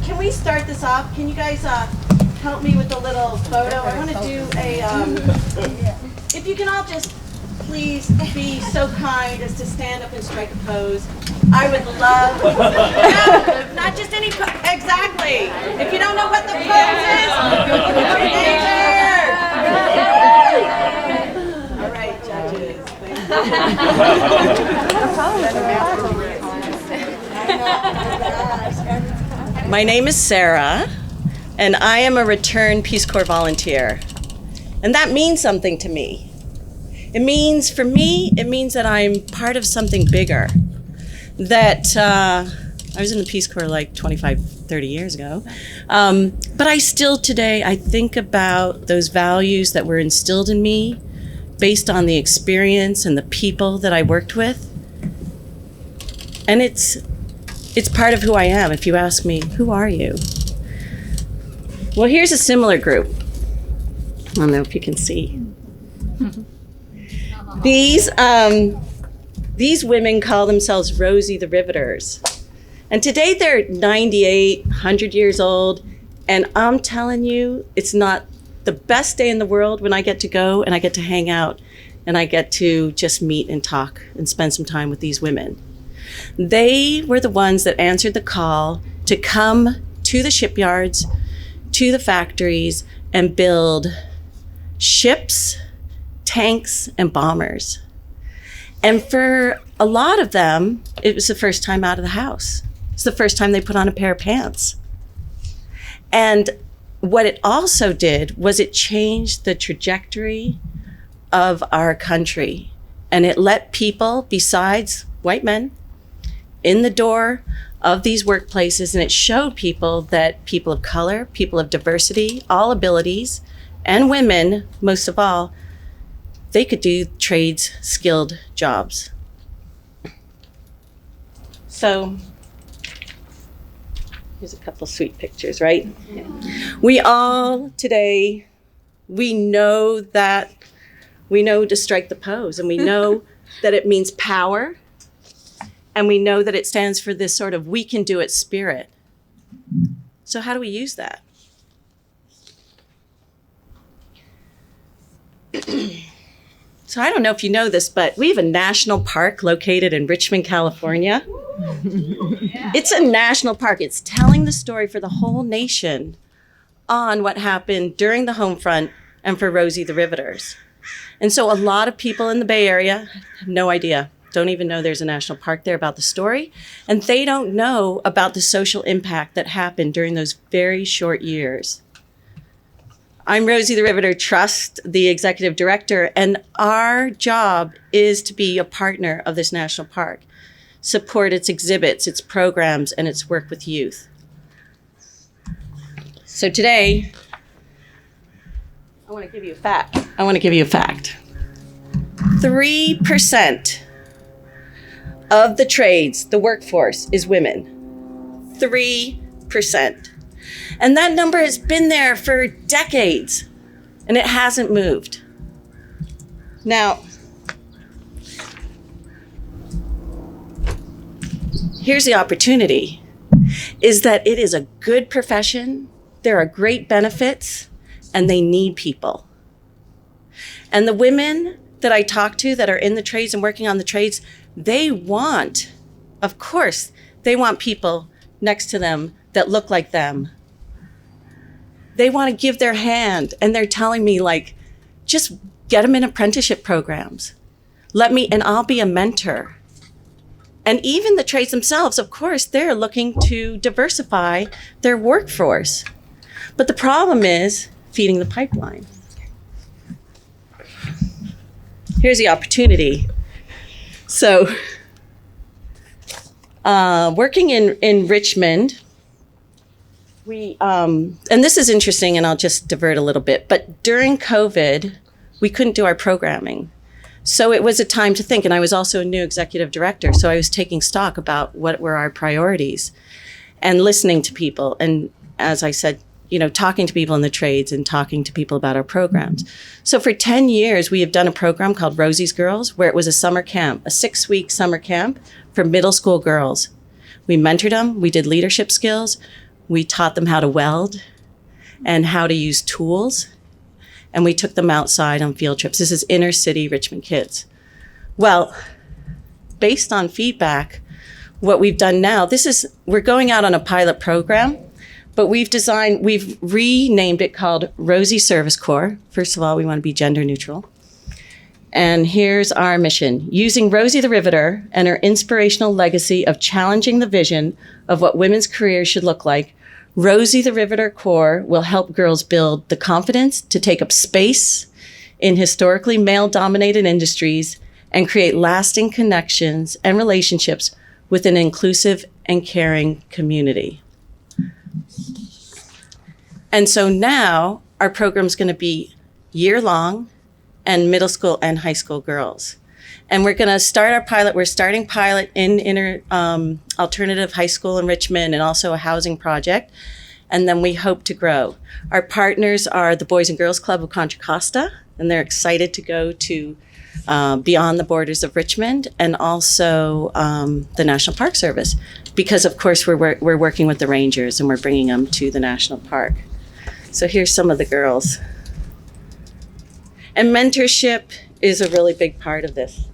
can we start this off? Can you guys help me with a little photo? I want to do a, if you can all just please be so kind as to stand up and strike a pose. I would love, no, not just any pose, exactly. If you don't know what the pose is, put your name there. All right, judges. My name is Sarah, and I am a returned Peace Corps volunteer. And that means something to me. It means, for me, it means that I'm part of something bigger. That I was in the Peace Corps like 25, 30 years ago. But I still today, I think about those values that were instilled in me based on the experience and the people that I worked with. And it's part of who I am. If you ask me, who are you? Well, here's a similar group. I don't know if you can see. These women call themselves Rosie the Riveters. And today they're 98, 100 years old. And I'm telling you, it's not the best day in the world when I get to go and I get to hang out and I get to just meet and talk and spend some time with these women. They were the ones that answered the call to come to the shipyards, to the factories, and build ships, tanks, and bombers. And for a lot of them, it was the first time out of the house. It's the first time they put on a pair of pants. And what it also did was it changed the trajectory of our country. And it let people, besides white men, in the door of these workplaces, and it showed people that people of color, people of diversity, all abilities, and women, most of all, they could do trades, skilled jobs. So here's a couple sweet pictures, right? Yeah. We all today, we know to strike the pose, and we know that it means power, and we know that it stands for this sort of we can do it spirit. So how do we use that? So I don't know if you know this, but we have a national park located in Richmond, California. Yeah. It's a national park. It's telling the story for the whole nation on what happened during the home front and for Rosie the Riveters. And so a lot of people in the Bay Area have no idea, don't even know there's a national park there about the story. And they don't know about the social impact that happened during those very short years. I'm Rosie the Riveter Trust, the executive director, and our job is to be a partner of this national park, support its exhibits, its programs, and its work with youth. So today, I want to give you a fact. 3% of the trades, the workforce, is women. 3%. And that number has been there for decades, and it hasn't moved. Now, here's the opportunity, is that it is a good profession, there are great benefits, and they need people. And the women that I talk to that are in the trades and working on the trades, they want, of course, they want people next to them that look like them. They want to give their hand, and they're telling me, like, just get them in apprenticeship programs. And I'll be a mentor. And even the trades themselves, of course, they're looking to diversify their workforce. But the problem is feeding the pipeline. Here's the opportunity. So, working in Richmond, and this is interesting, and I'll just divert a little bit, but during COVID, we couldn't do our programming. So it was a time to think, and I was also a new executive director, so I was taking stock about what were our priorities and listening to people. And as I said, talking to people in the trades and talking to people about our programs. So for 10 years, we have done a program called Rosies Girls, where it was a summer camp, a 6-week summer camp for middle school girls. We mentored them, we did leadership skills, We taught them how to weld and how to use tools. And we took them outside on field trips. This is inner city Richmond kids. Well, based on feedback, what we've done now, we're going out on a pilot program, but we've renamed it called Rosie Service Corps. First of all, we want to be gender neutral. And here's our mission. Using Rosie the Riveter and her inspirational legacy of challenging the vision of what women's careers should look like, Rosie the Riveter Corps will help girls build the confidence to take up space in historically male-dominated industries and create lasting connections and relationships with an inclusive and caring community. And so now our program's going to be year-long and middle school and high school girls. And we're going to start our pilot. We're starting pilot in alternative high school in Richmond and also a housing project. And then we hope to grow. Our partners are the Boys and Girls Club of Contra Costa, and they're excited to go to beyond the borders of Richmond, and also the National Park Service, because of course we're working with the rangers and we're bringing them to the national park. So here's some of the girls. And mentorship is a really big part of this.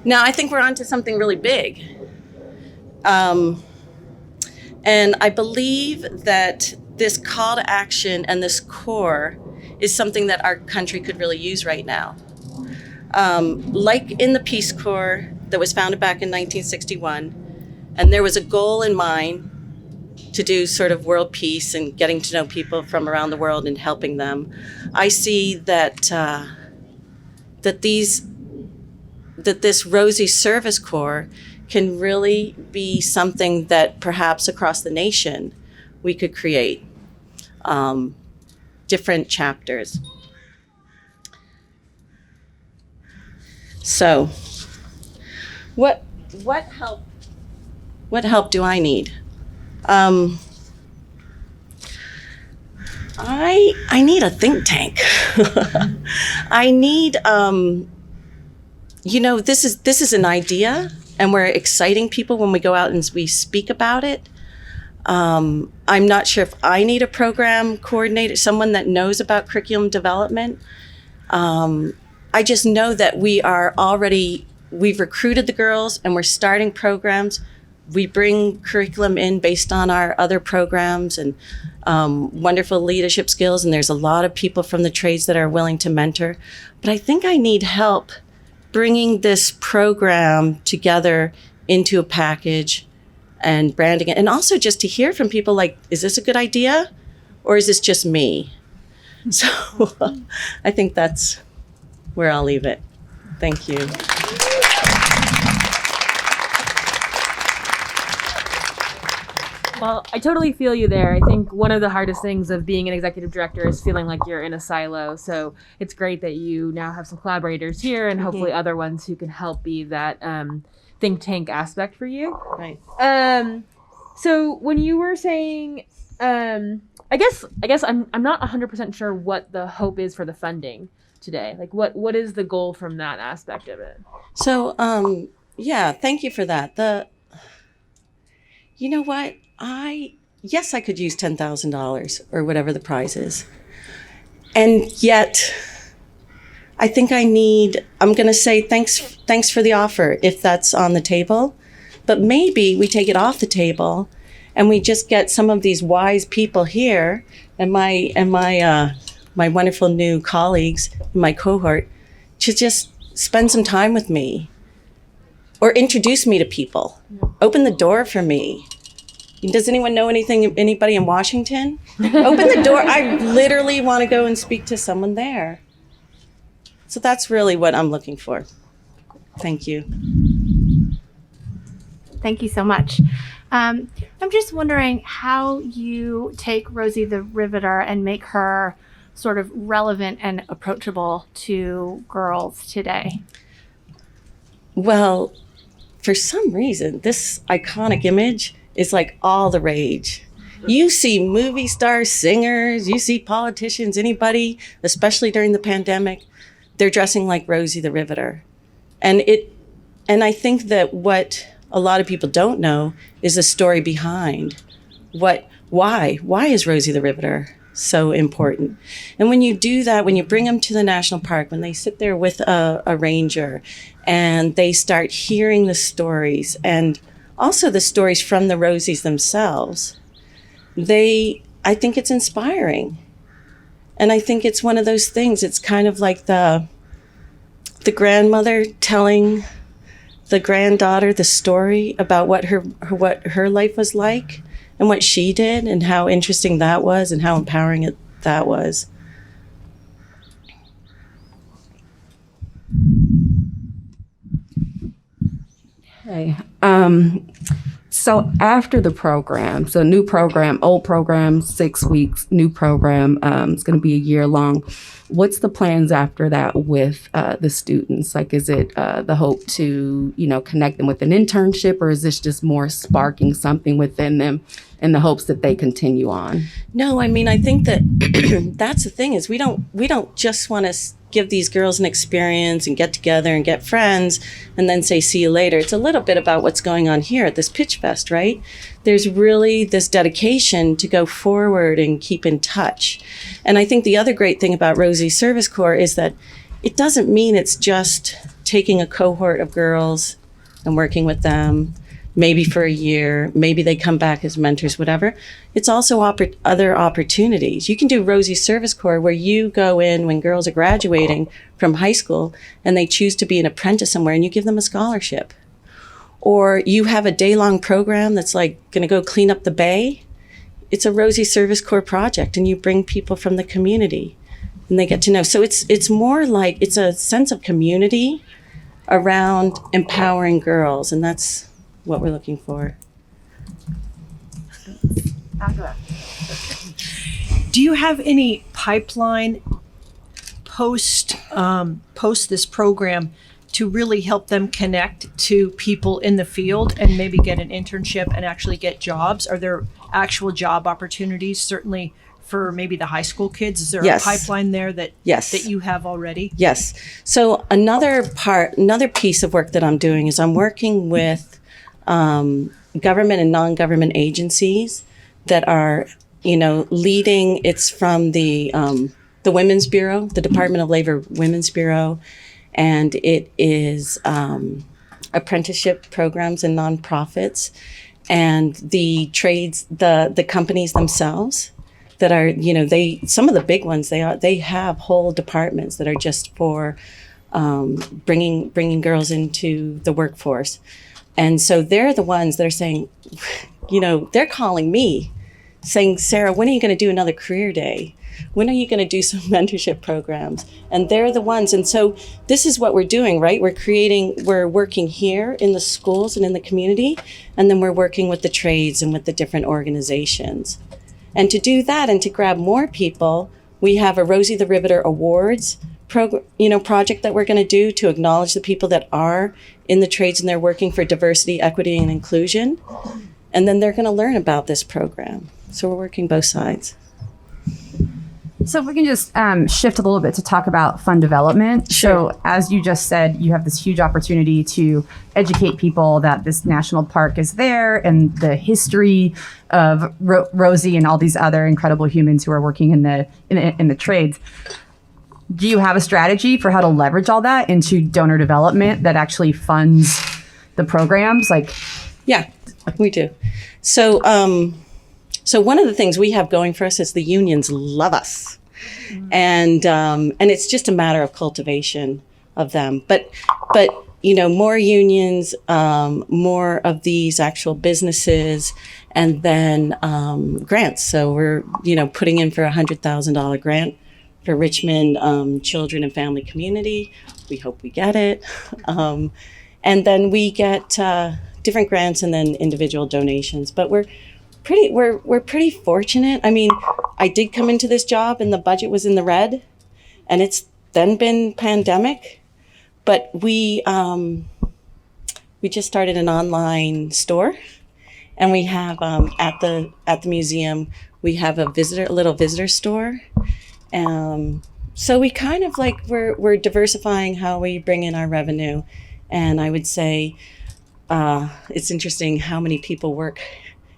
Now, I think we're onto something really big. And I believe that this call to action and this core is something that our country could really use right now. Like in the Peace Corps that was founded back in 1961, and there was a goal in mind to do sort of world peace and getting to know people from around the world and helping them. I see that this Rosie Service Corps can really be something that perhaps across the nation we could create different chapters. So, what help do I need? I need a think tank. I need, this is an idea, and we're exciting people when we go out and we speak about it. I'm not sure if I need a program coordinator, someone that knows about curriculum development. I just know that we've recruited the girls and we're starting programs. We bring curriculum in based on our other programs and wonderful leadership skills. And there's a lot of people from the trades that are willing to mentor. But I think I need help bringing this program together into a package and branding it. And also just to hear from people like, is this a good idea? Or is this just me? So I think that's where I'll leave it. Thank you. Well, I totally feel you there. I think one of the hardest things of being an executive director is feeling like you're in a silo. So it's great that you now have some collaborators here and hopefully other ones who can help be that think tank aspect for you. Right. So when you were saying, I guess I'm not 100% sure what the hope is for the funding today. Like what is the goal from that aspect of it? So, thank you for that. You know what? I could use $10,000 or whatever the prize is. And yet, I think I'm going to say thanks for the offer if that's on the table. But maybe we take it off the table and we just get some of these wise people here and my wonderful new colleagues in my cohort to just spend some time with me or introduce me to people. Open the door for me. Does anyone know anybody in Washington? Open the door. I literally want to go and speak to someone there. So that's really what I'm looking for. Thank you. Thank you so much. I'm just wondering how you take Rosie the Riveter and make her sort of relevant and approachable to girls today. Well, for some reason, this iconic image is like all the rage. You see movie stars, singers, you see politicians, anybody, especially during the pandemic, they're dressing like Rosie the Riveter. And And I think that what a lot of people don't know is the story behind why is Rosie the Riveter so important. And when you do that, when you bring them to the national park, when they sit there with a ranger and they start hearing the stories and also the stories from the Rosies themselves, I think it's inspiring. And I think it's one of those things, it's kind of like the grandmother telling the granddaughter the story about what her life was like and what she did and how interesting that was and how empowering that was. Hey, so after the program, so new program, old program, 6 weeks, new program, it's going to be a year long. What's the plans after that with the students? Like, is it the hope to, connect them with an internship, or is this just more sparking something within them in the hopes that they continue on? No, I mean, I think that that's the thing is we don't just want to give these girls an experience and get together and get friends and then say, see you later. It's a little bit about what's going on here at this Pitchfest, right? There's really this dedication to go forward and keep in touch. And I think the other great thing about Rosie Service Corps is that it doesn't mean it's just taking a cohort of girls and working with them, maybe for a year, maybe they come back as mentors, whatever. It's also other opportunities. You can do Rosie Service Corps where you go in when girls are graduating from high school and they choose to be an apprentice somewhere and you give them a scholarship. Or you have a day-long program that's like going to go clean up the bay. It's a Rosie Service Corps project and you bring people from the community and they get to know. So it's more like it's a sense of community around empowering girls, and that's what we're looking for. Do you have any pipeline post this program to really help them connect to people in the field and maybe get an internship and actually get jobs? Are there actual job opportunities, certainly for maybe the high school kids? Is there Yes. a pipeline there that you have already? Yes. So another piece of work that I'm doing is I'm working with government and non-government agencies that are, leading. It's from the Women's Bureau, the Department of Labor Women's Bureau, and it is apprenticeship programs and nonprofits, and the trades, the companies themselves that are, some of the big ones, they have whole departments that are just for bringing girls into the workforce. And so they're the ones that are saying, they're calling me saying, Sarah, when are you going to do another career day? When are you going to do some mentorship programs? And they're the ones. And so this is what we're doing, right? We're working here in the schools and in the community, and then we're working with the trades and with the different organizations. And to do that and to grab more people, we have a Rosie the Riveter Awards project that we're going to do to acknowledge the people that are in the trades and they're working for diversity, equity, and inclusion. And then they're going to learn about this program. So we're working both sides. So if we can just shift a little bit to talk about fund development. Sure. So as you just said, you have this huge opportunity to educate people that this national park is there and the history of Rosie and all these other incredible humans who are working in the trades. Do you have a strategy for how to leverage all that into donor development that actually funds the programs? Yeah, we do. So one of the things we have going for us is the unions love us. And it's just a matter of cultivation of them. But more unions, more of these actual businesses, and then grants. So we're, putting in for a $100,000 grant for Richmond Children and Family Community. We hope we get it. And then we get different grants and then individual donations. But we're pretty fortunate. I mean, I did come into this job and the budget was in the red, and it's then been pandemic. But we just started an online store, and we have at the museum we have a little visitor store. So we kind of we're diversifying how we bring in our revenue, And I would say it's interesting how many people work.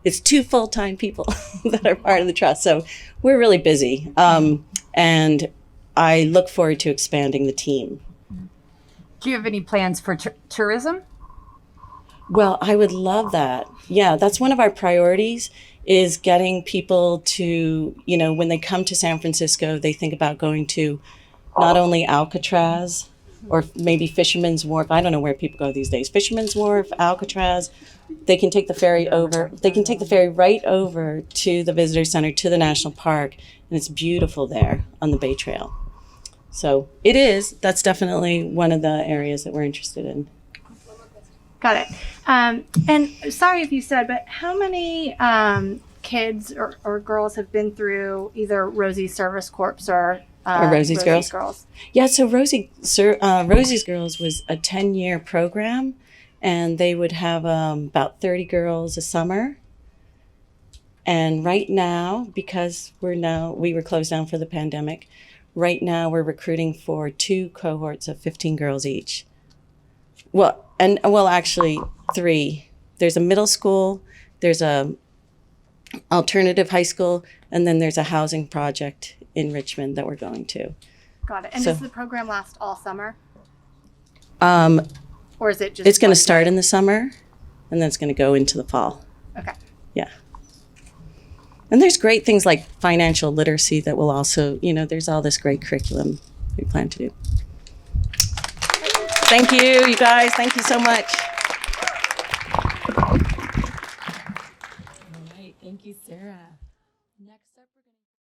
It's 2 full-time people that are part of the trust. So we're really busy. And I look forward to expanding the team. Do you have any plans for tourism? Well, I would love that. Yeah, that's one of our priorities is getting people to, when they come to San Francisco, they think about going to not only Alcatraz or maybe Fisherman's Wharf. I don't know where people go these days. Fisherman's Wharf, Alcatraz. They can take the ferry over. They can take the ferry right over to the visitor center, to the national park, and it's beautiful there on the Bay Trail. So it is. That's definitely one of the areas that we're interested in. Got it. And sorry if you said, but how many kids or girls have been through either Rosie Service Corps or Rosies Girls? Yeah, so Rosies Girls was a 10-year program, and they would have about 30 girls a summer. And right now, because we were closed down for the pandemic, right now we're recruiting for 2 cohorts of 15 girls each. Well, actually 3. There's a middle school, there's a alternative high school, and then there's a housing project in Richmond that we're going to. Got it. And So- does the program last all summer? Um, Or is it just it's going one to start day? in the summer, and then it's going to go into the fall. Okay. Yeah. And there's great things like financial literacy that will also, there's all this great curriculum we plan to do. Thank you, you guys. Thank you so much. All right. Thank you, Sarah.